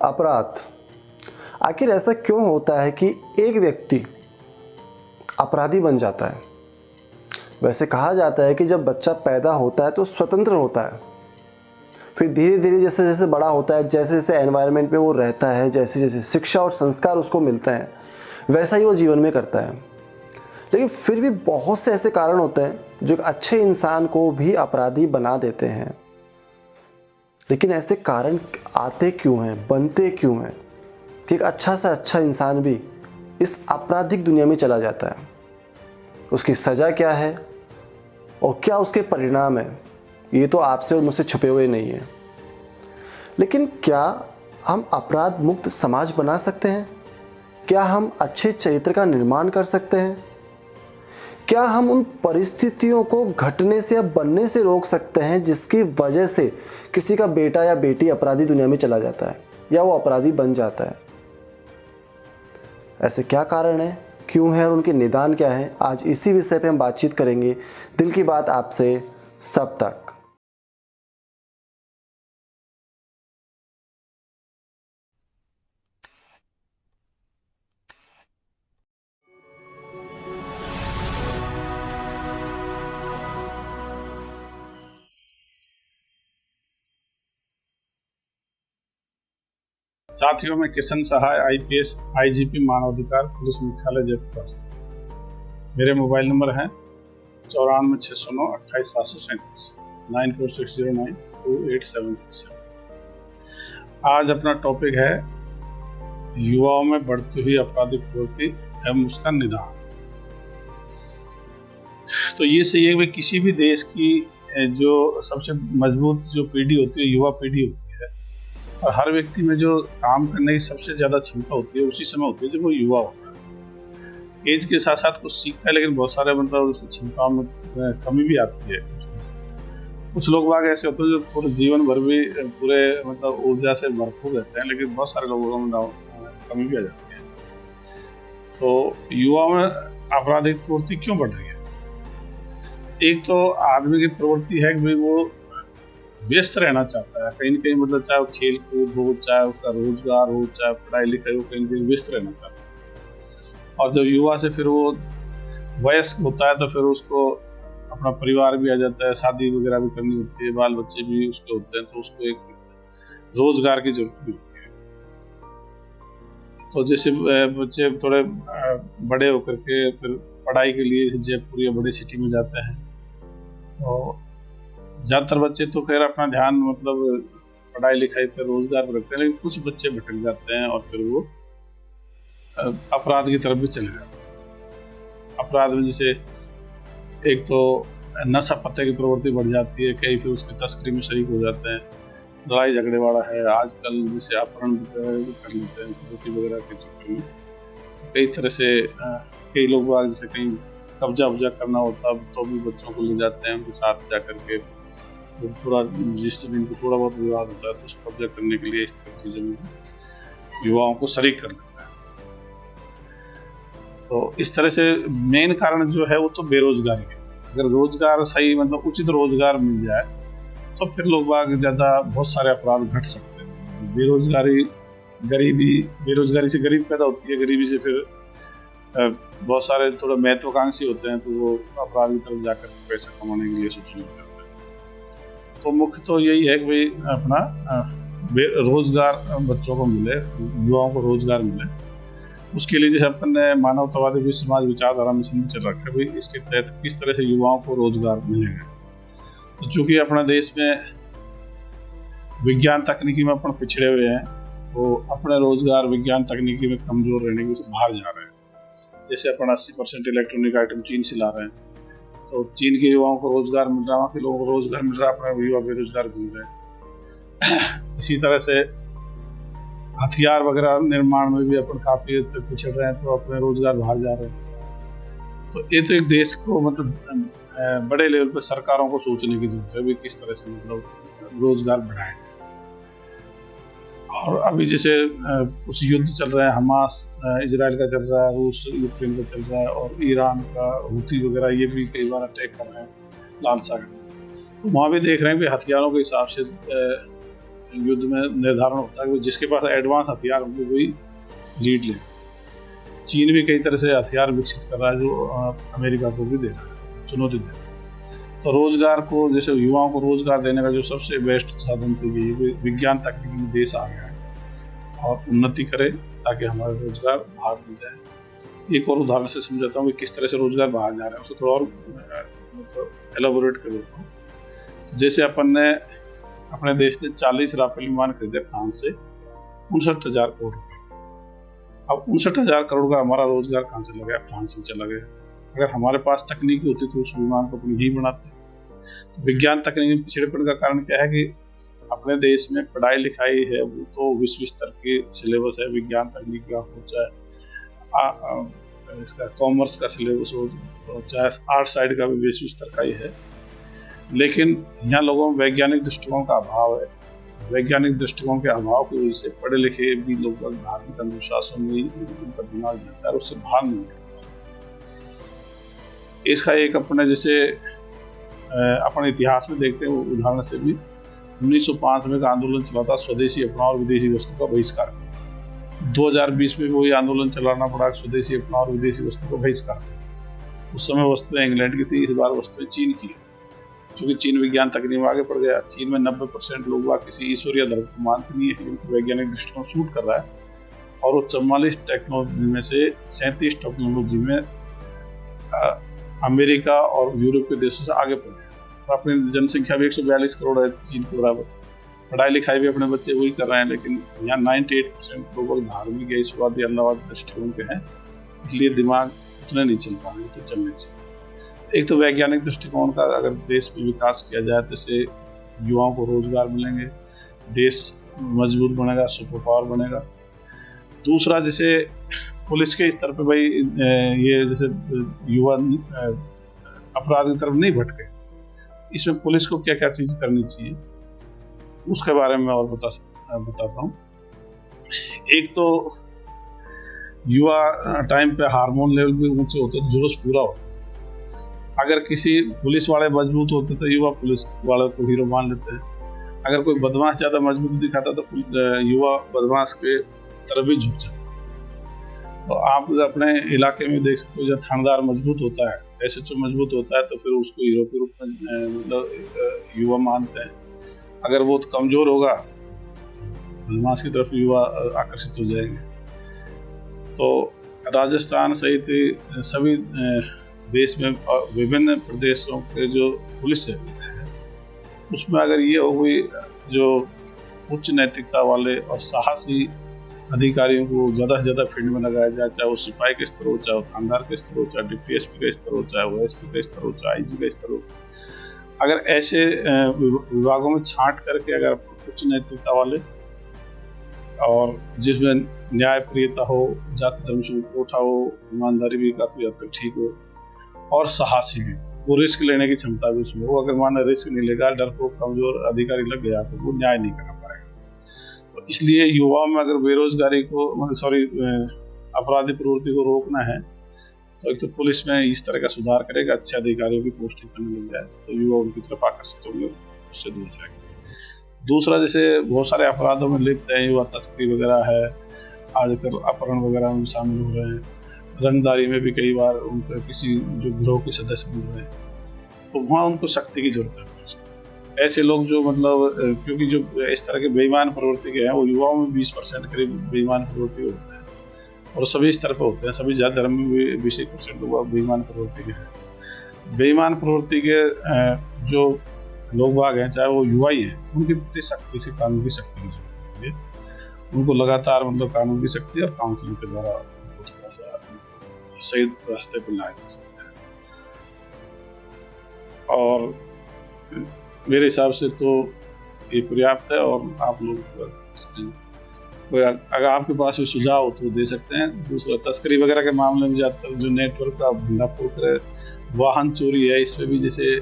अपराध। आखिर ऐसा क्यों होता है कि एक व्यक्ति अपराधी बन जाता है? वैसे कहा जाता है कि जब बच्चा पैदा होता है तो स्वतंत्र होता है, फिर धीरे धीरे जैसे जैसे बड़ा होता है, जैसे जैसे एनवायरनमेंट में वो रहता है, जैसे जैसे शिक्षा और संस्कार उसको मिलते हैं, वैसा ही वो जीवन में करता है। लेकिन फिर भी बहुत से ऐसे कारण होते हैं जो एक अच्छे इंसान को भी अपराधी बना देते हैं। लेकिन ऐसे कारण आते क्यों हैं, बनते क्यों हैं कि एक अच्छा से अच्छा इंसान भी इस आपराधिक दुनिया में चला जाता है? उसकी सज़ा क्या है और क्या उसके परिणाम है, ये तो आपसे और मुझसे छुपे हुए नहीं है। लेकिन क्या हम अपराध मुक्त समाज बना सकते हैं? क्या हम अच्छे चरित्र का निर्माण कर सकते हैं? क्या हम उन परिस्थितियों को घटने से या बनने से रोक सकते हैं जिसकी वजह से किसी का बेटा या बेटी अपराधी दुनिया में चला जाता है या वो अपराधी बन जाता है? ऐसे क्या कारण है, क्यों है और उनके निदान क्या है? आज इसी विषय पे हम बातचीत करेंगे। दिल की बात आपसे सब तक। साथियों, मैं किशन सहाय, IPS, IGP मानवाधिकार पुलिस मुख्यालय जयपुर स्थित। मेरे मोबाइल नंबर हैं 9469928737 9460928737। आज अपना टॉपिक है युवाओं में बढ़ती हुई आपराधिक प्रवृत्ति एवं उसका निदान। तो ये सही है कि किसी भी देश की जो सबसे मजबूत जो पीढ़ी होती है, युवा पीढ़ी होती है, और हर व्यक्ति में जो काम करने की सबसे ज़्यादा क्षमता होती है उसी समय होती है जब वो युवा होता है। एज के साथ साथ कुछ सीखता है, लेकिन बहुत सारे उसकी क्षमताओं में कमी भी आती है। कुछ लोग बाग ऐसे होते हैं जो पूरे जीवन भर भी पूरे ऊर्जा से भरपूर रहते हैं, लेकिन बहुत सारे लोगों में कमी भी आ जाती है। तो युवाओं में आपराधिक प्रवृत्ति क्यों बढ़ रही है? एक तो आदमी की प्रवृत्ति है कि वो व्यस्त रहना चाहता है, कहीं ना कहीं चाहे वो खेल कूद हो, चाहे उसका रोजगार हो, चाहे पढ़ाई लिखाई हो, कहीं ना कहीं व्यस्त रहना चाहता है। और जब युवा से फिर वो वयस्क होता है तो फिर उसको अपना परिवार भी आ जाता है, शादी वगैरह भी करनी होती है, बाल बच्चे भी उसके होते हैं, तो उसको एक रोजगार की जरूरत भी होती है। तो जैसे बच्चे थोड़े बड़े होकर के फिर पढ़ाई के लिए जयपुर या बड़ी सिटी में जाते हैं, तो ज़्यादातर बच्चे तो खैर अपना ध्यान पढ़ाई लिखाई पर, रोजगार पर रखते हैं, लेकिन कुछ बच्चे भटक जाते हैं और फिर वो अपराध की तरफ भी चले जाते हैं। अपराध में जैसे एक तो नशा पत्ते की प्रवृत्ति बढ़ जाती है, कई फिर उसकी तस्करी में शरीक हो जाते हैं, लड़ाई झगड़े वाला है, आजकल जैसे अपहरण कर लेते हैं प्रवृत्ति वगैरह के चक्कर में। तो कई तरह से कई लोग जैसे कहीं कब्जा वब्जा करना होता तो भी बच्चों को ले जाते हैं, उनके साथ जा करके थोड़ा जिस दिन को थोड़ा बहुत विवाद होता है तो उसको कब्जा करने के लिए इस तरह की चीज़ों में युवाओं को शरीक कर लेता है। तो इस तरह से मेन कारण जो है वो तो बेरोजगारी है। अगर रोजगार सही उचित रोजगार मिल जाए तो फिर लोग ज़्यादा बहुत सारे अपराध घट सकते हैं। बेरोजगारी से गरीब पैदा होती है, गरीबी से फिर बहुत सारे थोड़ा महत्वाकांक्षी होते हैं, तो वो अपराध की तरफ जाकर पैसा कमाने के लिए सोचने लगते हैं। तो मुख्य तो यही है कि भाई अपना रोजगार बच्चों को मिले, युवाओं को रोजगार मिले। उसके लिए जैसे अपन ने मानवतावादी विश्व समाज विचारधारा मिशन भी चल रखा है, भाई इसके तहत किस तरह से युवाओं को रोजगार मिलेगा। तो चूँकि अपने देश में विज्ञान तकनीकी में अपन पिछड़े हुए हैं, तो अपने रोजगार विज्ञान तकनीकी में कमजोर रहने की बाहर जा रहे हैं। जैसे अपन 80% इलेक्ट्रॉनिक आइटम चीन से ला रहे हैं, तो चीन के युवाओं को रोजगार मिल रहा है, वहाँ के लोगों को रोजगार मिल रहा है, अपना युवा बेरोजगार घूम रहे हैं। इसी तरह से हथियार वगैरह निर्माण में भी अपन काफी पिछड़ रहे हैं, तो अपने रोजगार बाहर जा रहे हैं। तो ये तो एक देश को बड़े लेवल पर सरकारों को सोचने की जरूरत है भी किस तरह से रोजगार बढ़ाया जाए। और अभी जैसे कुछ युद्ध चल रहा है, हमास इजराइल का चल रहा है, रूस यूक्रेन का चल रहा है, और ईरान का हूती वगैरह ये भी कई बार अटैक कर रहे हैं लाल सागर। तो वहाँ भी देख रहे हैं कि हथियारों के हिसाब से युद्ध में निर्धारण होता है कि जिसके पास एडवांस हथियार होंगे वही लीड ले। चीन भी कई तरह से हथियार विकसित कर रहा है जो अमेरिका को भी दे रहा है, चुनौती दे रहा है। तो रोजगार को, जैसे युवाओं को रोजगार देने का जो सबसे बेस्ट साधन तो यही है, विज्ञान तकनीकी में देश आ गया है और उन्नति करे ताकि हमारा रोजगार बाहर मिल जाए। एक और उदाहरण से समझाता हूँ कि किस तरह से रोजगार बाहर जा रहा है, उसको थोड़ा और मतलब एलाबोरेट कर देता हूँ। जैसे अपन ने अपने देश ने 40 राफेल विमान खरीदे फ्रांस से 59,000 करोड़ रुपए। अब 59,000 करोड़ का हमारा रोजगार कहाँ चला गया? फ्रांस में चला गया। अगर हमारे पास तकनीकी होती तो उस विमान को अपन ही बनाते। तो विज्ञान तकनीकी पिछड़ेपन का कारण क्या है कि अपने देश में पढ़ाई लिखाई है वो तो विश्व स्तर की सिलेबस है, विज्ञान तकनीक का हो चाहे इसका कॉमर्स का सिलेबस हो चाहे आर्ट साइड का भी विश्व स्तर का ही है, लेकिन यहाँ लोगों में वैज्ञानिक दृष्टिकोण का अभाव है। वैज्ञानिक दृष्टिकोण के अभाव की वजह से पढ़े लिखे भी लोग धार्मिक अंधविश्वासों में उनका दिमाग जाता है और उससे बाहर नहीं निकल पाता। इसका एक अपने जैसे अपने इतिहास में देखते हैं उदाहरण से भी 1905 में का आंदोलन चला था स्वदेशी अपनाओ और विदेशी वस्तु का बहिष्कार। 2020 में वही आंदोलन चलाना पड़ा स्वदेशी अपनाओ और विदेशी वस्तु का बहिष्कार। उस समय वस्तुएं इंग्लैंड की थी, इस बार वस्तुएं चीन की है। क्योंकि चीन विज्ञान तकनीक में आगे बढ़ गया। चीन में 90% लोग किसी ईश्वरीय धर्म को मानते नहीं है, उनको वैज्ञानिक दृष्टिकोण सूट कर रहा है और वो 44 टेक्नोलॉजी में से 37 टेक्नोलॉजी में अमेरिका और यूरोप के देशों से आगे बढ़ गया। अपनी जनसंख्या भी 142 करोड़ है चीन के बराबर। पढ़ाई लिखाई भी अपने बच्चे वही कर रहे हैं, लेकिन यहाँ 98% लोग धार्मिक या ईश्वरवादी अल्लाहवादी दृष्टिकोण के हैं, इसलिए दिमाग उतने नहीं चल पा रहे तो चलने चाहिए। एक तो वैज्ञानिक दृष्टिकोण का अगर देश में विकास किया जाए तो इससे युवाओं को रोजगार मिलेंगे, देश मजबूत बनेगा, सुपर पावर बनेगा। दूसरा, जैसे पुलिस के स्तर पे भाई ये जैसे युवा अपराध की तरफ नहीं भटके, इसमें पुलिस को क्या क्या चीज़ करनी चाहिए उसके बारे में और बताता हूँ। एक तो युवा टाइम पे हार्मोन लेवल भी ऊंचे होते, जोश पूरा होता। अगर किसी पुलिस वाले मजबूत होते तो युवा पुलिस वाले को हीरो मान लेते हैं। अगर कोई बदमाश ज़्यादा मजबूत दिखाता तो युवा बदमाश के तरफ भी झुक जाता। तो आप अपने इलाके में देख सकते हो, जब थानेदार मजबूत होता है, SHO मजबूत होता है, तो फिर उसको हीरो के रूप में मतलब युवा मानते हैं। अगर वो कमज़ोर होगा बदमाश की तरफ युवा आकर्षित हो जाएंगे। तो राजस्थान सहित सभी देश में विभिन्न प्रदेशों के जो पुलिस है उसमें अगर ये हो गई जो उच्च नैतिकता वाले और साहसी अधिकारियों को ज़्यादा से ज़्यादा फील्ड में लगाया जाए, चाहे वो सिपाही के स्तर हो, चाहे वो थानेदार के स्तर हो, चाहे DPSP का स्तर हो, चाहे वो SP का स्तर हो, चाहे IG का स्तर हो। अगर ऐसे विभागों में छांट करके अगर उच्च नैतिकता वाले और जिसमें न्याय प्रियता हो, जाति धर्म से उठा हो, ईमानदारी भी काफ़ी हद तक ठीक हो और साहसी भी, वो रिस्क लेने की क्षमता भी उसमें हो। अगर मान रिस्क नहीं लेगा, डर को कमजोर अधिकारी लग गया तो वो न्याय नहीं कर पाएगा। तो इसलिए युवाओं में अगर बेरोजगारी को अपराधी प्रवृत्ति को रोकना है तो एक तो पुलिस में इस तरह का सुधार करेगा, अच्छे अधिकारियों की पोस्टिंग करने लग जाए तो युवा उनकी तरफ आकर्षित होंगे, उससे दूर जाएंगे। दूसरा, जैसे बहुत सारे अपराधों में लिप्त हैं, युवा तस्करी वगैरह है, आजकल अपहरण वगैरह में शामिल हो रहे हैं, रंगदारी में भी कई बार उनको किसी जो गिरोह के सदस्य बन रहे हैं, तो वहाँ उनको शक्ति की जरूरत है। ऐसे लोग जो मतलब क्योंकि जो इस तरह के बेईमान प्रवृत्ति के हैं वो युवाओं में 20% करीब बेईमान प्रवृत्ति होते हैं और सभी स्तर पर होते हैं। सभी जाति धर्म में भी 20% लोग बेईमान प्रवृत्ति के हैं। बेईमान प्रवृत्ति के जो लोग बाग हैं, चाहे वो युवा ही हैं, उनके प्रति सख्ती से कानून की शक्ति की जरूरत है। उनको लगातार मतलब कानून की शक्ति और काउंसलिंग के द्वारा उनको थोड़ा सा सही रास्ते पर लाया जा सकता है। और मेरे हिसाब से तो ये पर्याप्त है और आप लोग अगर आपके पास भी सुझाव हो तो दे सकते हैं। दूसरा, तस्करी वगैरह के मामले में ज़्यादातर जो नेटवर्क का भंडाफोड़ करे, वाहन चोरी है, इसमें भी जैसे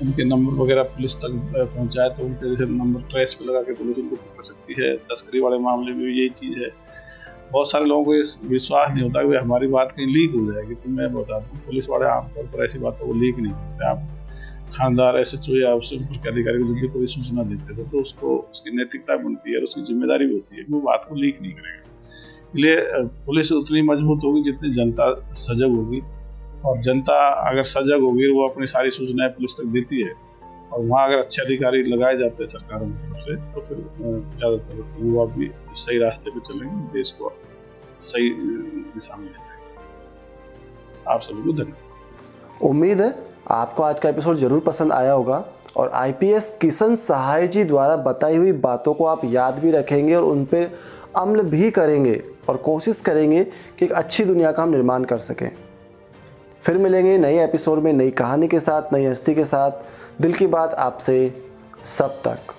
उनके नंबर वगैरह पुलिस तक पहुंचाए तो उनके जैसे नंबर ट्रेस पे लगा के पुलिस उनको पकड़ सकती है। तस्करी वाले मामले में भी यही चीज़ है। बहुत सारे लोगों को ये विश्वास नहीं होता कि हमारी बात कहीं लीक हो जाएगी। तो मैं बता दूँ, पुलिस वाले आमतौर पर ऐसी बातों को लीक नहीं करते। आप थानेदार SHO या उससे ऊपर के अधिकारी को जब भी कोई सूचना देते थे तो उसको उसकी नैतिकता बनती है और उसकी जिम्मेदारी भी होती है कि वो बात को लीक नहीं करेगा। इसलिए पुलिस उतनी मजबूत होगी जितनी जनता सजग होगी, और जनता अगर सजग होगी वो अपनी सारी सूचनाएं पुलिस तक देती है, और वहाँ अगर अच्छे अधिकारी लगाए जाते हैं सरकारों की तरफ से तो फिर ज़्यादातर युवा भी सही रास्ते पे चलेंगे, देश को सही दिशा में ले जाएंगे। आप सभी को धन्यवाद। उम्मीद है आपको आज का एपिसोड जरूर पसंद आया होगा और IPS किशन सहाय जी द्वारा बताई हुई बातों को आप याद भी रखेंगे और उन पर अमल भी करेंगे और कोशिश करेंगे कि एक अच्छी दुनिया का हम निर्माण कर सकें। फिर मिलेंगे नए एपिसोड में नई कहानी के साथ, नई हस्ती के साथ। दिल की बात आपसे, सब तक।